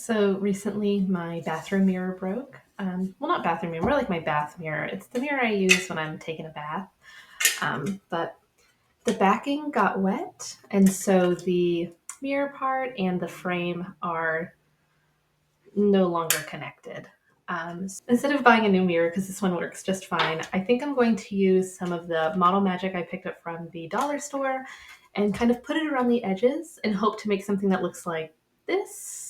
So recently, my bathroom mirror broke. Well, not bathroom mirror, more like my bath mirror. It's the mirror I use when I'm taking a bath. But the backing got wet, and so the mirror part and the frame are no longer connected. Instead of buying a new mirror, because this one works just fine, I think I'm going to use some of the Model Magic I picked up from the dollar store and kind of put it around the edges and hope to make something that looks like this.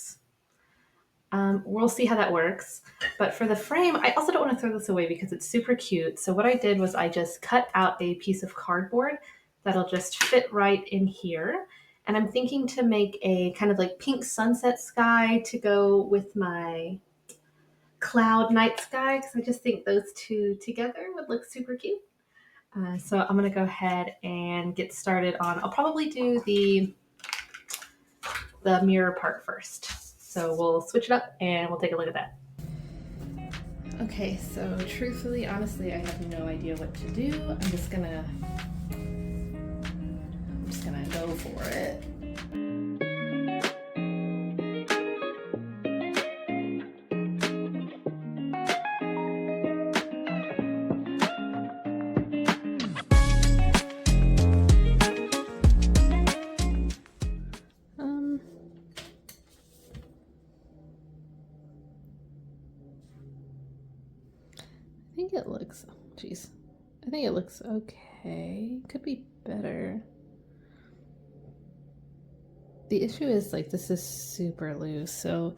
We'll see how that works. But for the frame, I also don't want to throw this away because it's super cute. So what I did was I just cut out a piece of cardboard that'll just fit right in here. And I'm thinking to make a kind of like pink sunset sky to go with my cloud night sky because I just think those two together would look super cute. So I'm going to go ahead and get started on, I'll probably do the mirror part first. So we'll switch it up and we'll take a look at that. Okay, so truthfully, honestly, I have no idea what to do. I'm just gonna go for it. I think it looks, geez, I think it looks okay. Could be better. The issue is like this is super loose, so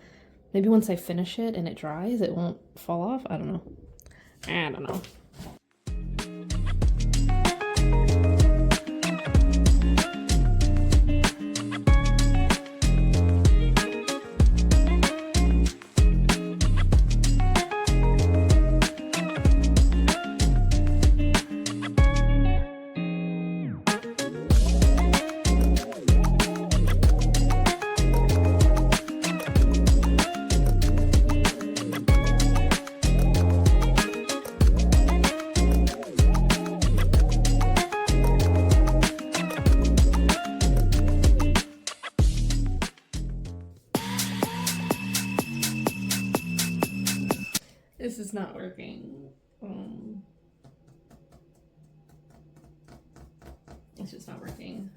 maybe once I finish it and it dries, it won't fall off. I don't know. This is not working. It's just not working.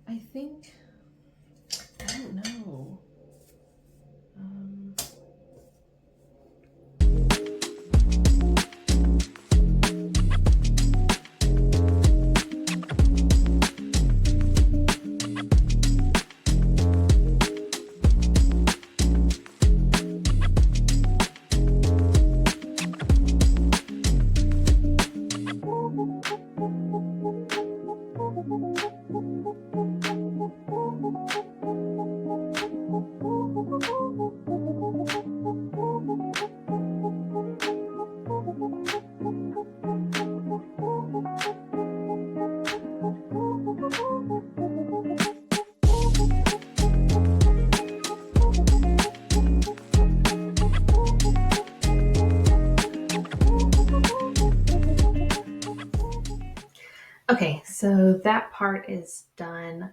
I think, I don't know. Okay, so that part is done.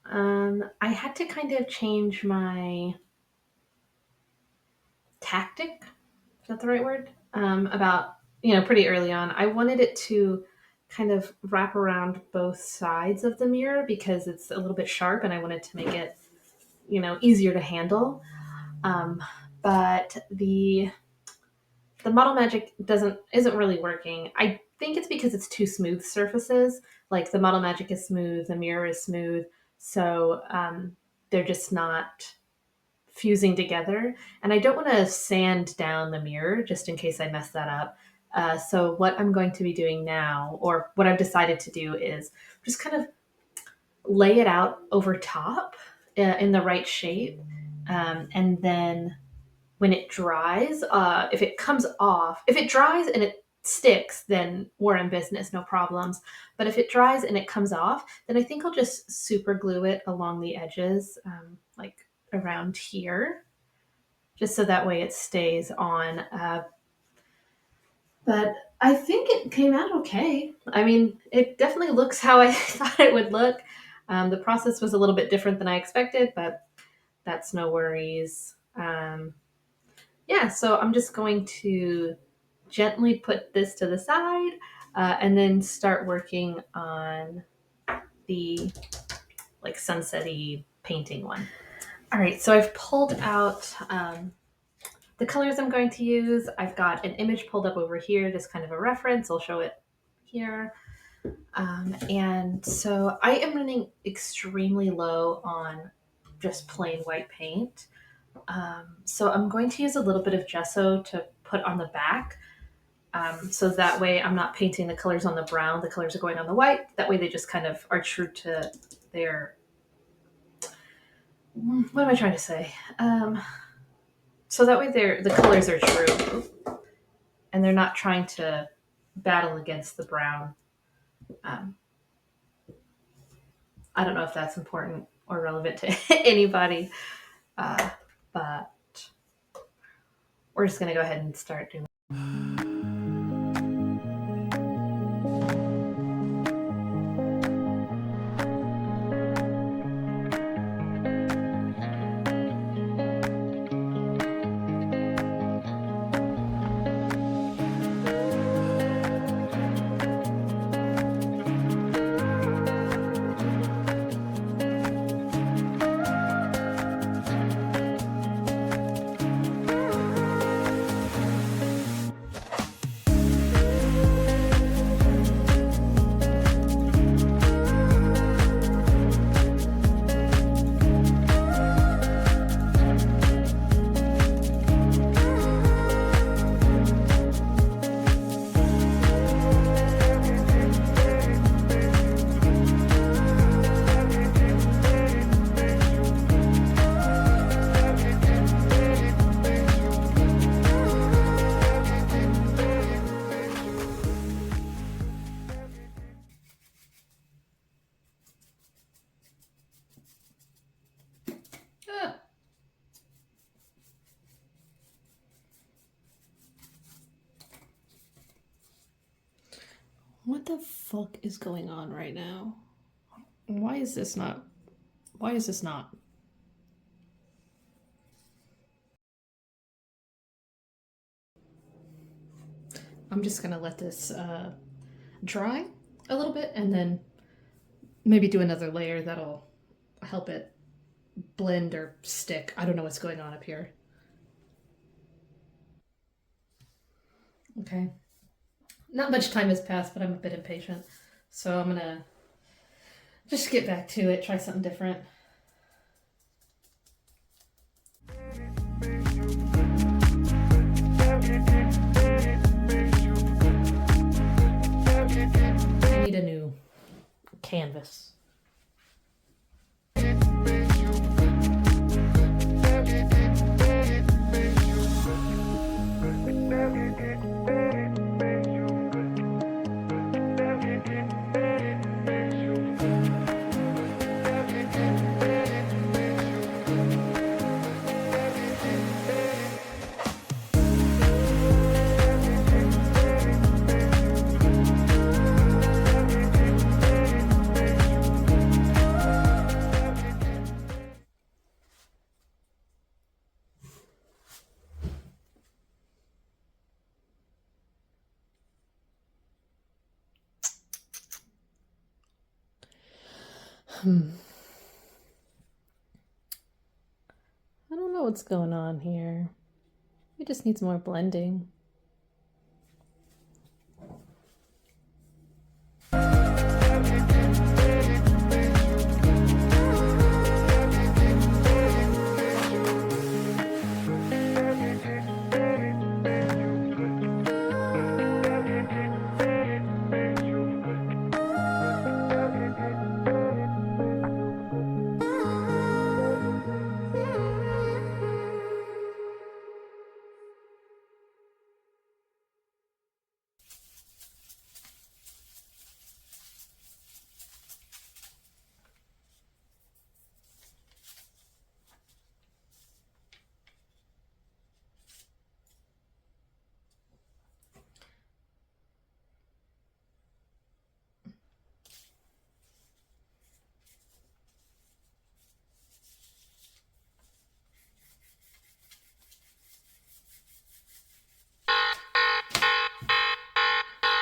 I had to kind of change my tactic. Is that the right word? About, pretty early on. I wanted it to kind of wrap around both sides of the mirror because it's a little bit sharp and I wanted to make it, easier to handle. But the Model Magic isn't really working. I think it's because it's two smooth surfaces. Like the Model Magic is smooth, the mirror is smooth, so they're just not fusing together. And I don't want to sand down the mirror just in case I mess that up. So what I'm going to be doing now, or what I've decided to do, is just kind of lay it out over top in the right shape, and then when it dries, if it comes off, if it dries and it sticks, then we're in business, no problems. But if it dries and it comes off, then I think I'll just super glue it along the edges, like around here, just so that way it stays on. But I think it came out okay. I mean, it definitely looks how I thought it would look. The process was a little bit different than I expected, but that's no worries. Yeah, so I'm just going to gently put this to the side and then start working on the like sunsetty painting one. All right, so I've pulled out the colors I'm going to use. I've got an image pulled up over here, just kind of a reference. I'll show it here. And so I am running extremely low on just plain white paint. So I'm going to use a little bit of gesso to put on the back. So that way I'm not painting the colors on the brown, the colors are going on the white. That way they just kind of are true to their, what am I trying to say? So that way the colors are true and they're not trying to battle against the brown. Um, I don't know if that's important or relevant to anybody, but we're just going to go ahead and start doing. What the fuck is going on right now? Why is this not? Why is this not? I'm just gonna let this dry a little bit and then maybe do another layer that'll help it blend or stick. I don't know what's going on up here. Okay. Not much time has passed, but I'm a bit impatient. So I'm gonna just get back to it, try something different. I need a new canvas. I don't know what's going on here. It just needs more blending.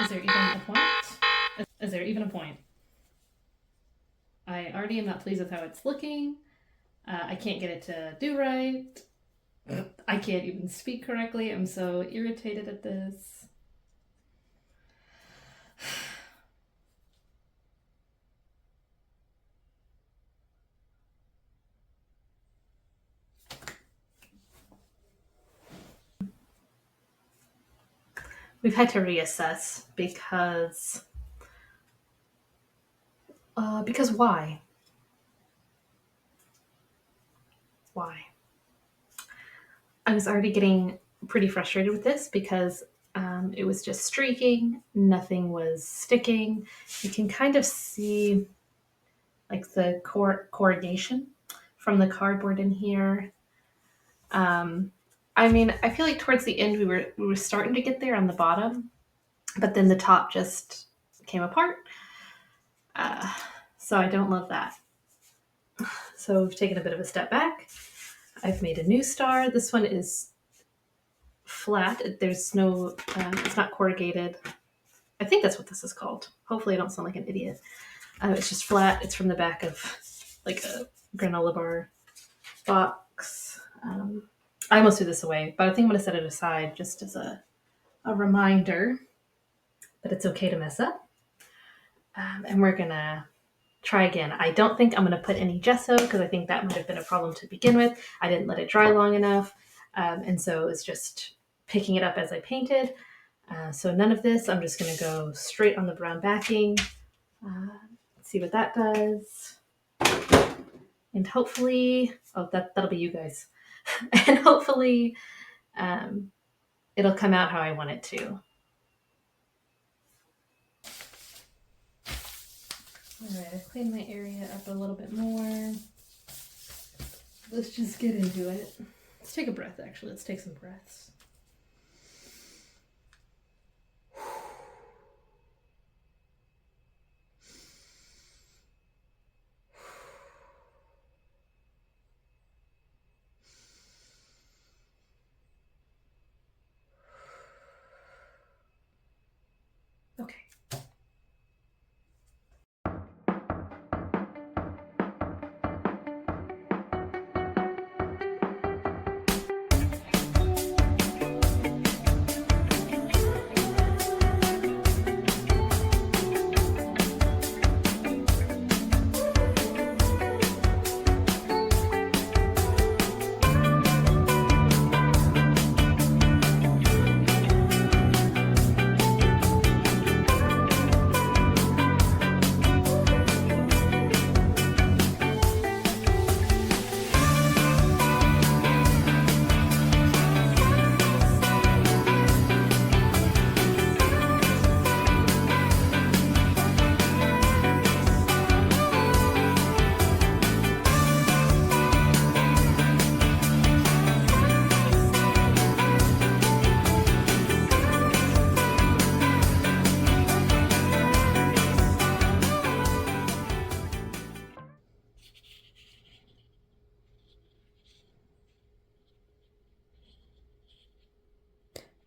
Is there even a point? Is there even a point? I already am not pleased with how it's looking. I can't get it to do right. I can't even speak correctly. I'm so irritated at this. We've had to reassess because why? Why? I was already getting pretty frustrated with this because it was just streaking, nothing was sticking. You can kind of see like the corrugation from the cardboard in here. Um, I mean, I feel like towards the end we were starting to get there on the bottom, but then the top just came apart. Uh, so I don't love that. So we've taken a bit of a step back. I've made a new star. This one is flat. There's no, it's not corrugated. I think that's what this is called. Hopefully I don't sound like an idiot. It's just flat. It's from the back of like a granola bar box. I almost threw this away, but I think I'm going to set it aside just as a reminder that it's okay to mess up. And we're going to try again. I don't think I'm going to put any gesso because I think that might have been a problem to begin with. I didn't let it dry long enough. And so it's just picking it up as I painted. So none of this. I'm just going to go straight on the brown backing. See what that does. And hopefully, that'll be you guys. And hopefully it'll come out how I want it to. All right, I've cleaned my area up a little bit more. Let's just get into it. Let's take a breath, actually. Let's take some breaths. Okay.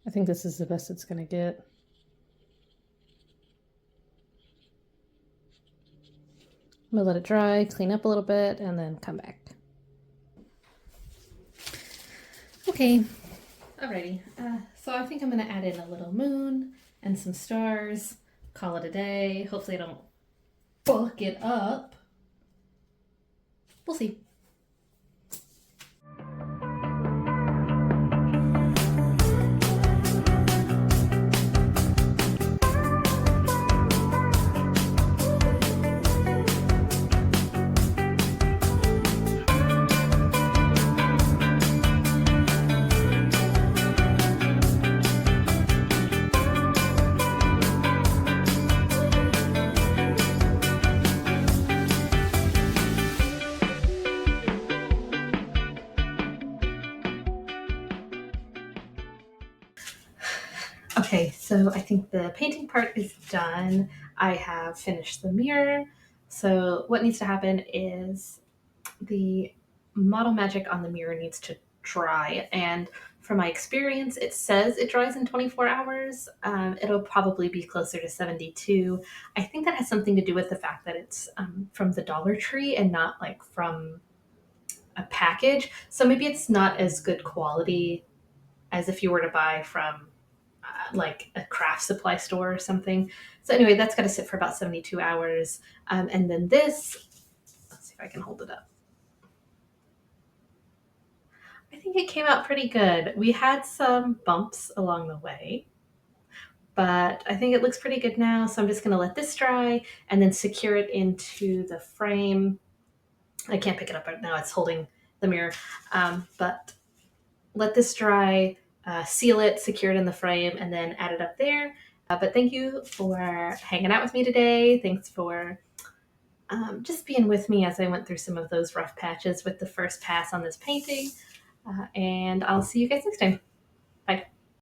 I think this is the best it's going to get. I'm going to let it dry, clean up a little bit, and then come back. Okay, alrighty. So I think I'm going to add in a little moon and some stars, call it a day. Hopefully I don't fuck it up. We'll see. Okay, so I think the painting part is done. I have finished the mirror. So what needs to happen is the model magic on the mirror needs to dry. And from my experience, it says it dries in 24 hours. It'll probably be closer to 72. I think that has something to do with the fact that it's from the Dollar Tree and not like from a package. So maybe it's not as good quality as if you were to buy from like a craft supply store or something. So anyway, that's got to sit for about 72 hours. And then this, let's see if I can hold it up. I think it came out pretty good. We had some bumps along the way, but I think it looks pretty good now. So I'm just going to let this dry and then secure it into the frame. I can't pick it up right now. It's holding the mirror. But let this dry, seal it, secure it in the frame, and then add it up there. But thank you for hanging out with me today. Thanks for just being with me as I went through some of those rough patches with the first pass on this painting. And I'll see you guys next time. Bye.